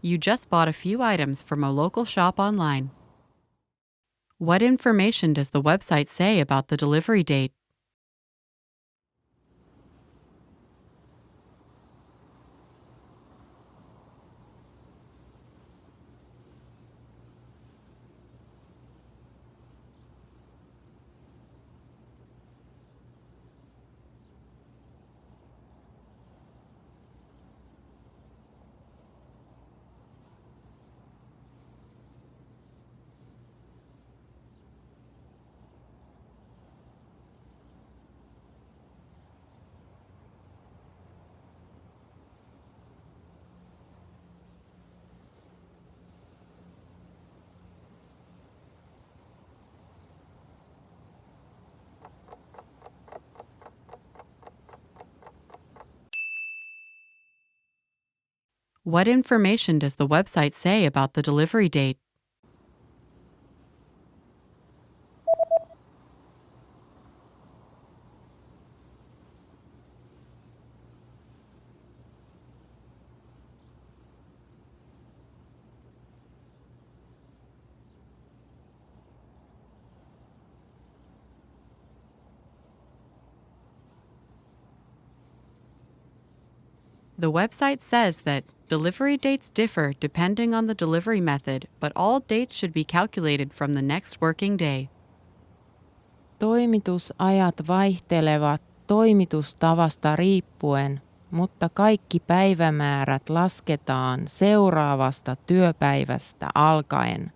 You just bought a few items from a local shop online. What information does the website say about the delivery date? What information does the website say about the delivery date? The website says that delivery dates differ depending on the delivery method, but all dates should be calculated from the next working day. Toimitusajat vaihtelevat toimitustavasta riippuen, mutta kaikki päivämäärät lasketaan seuraavasta työpäivästä alkaen.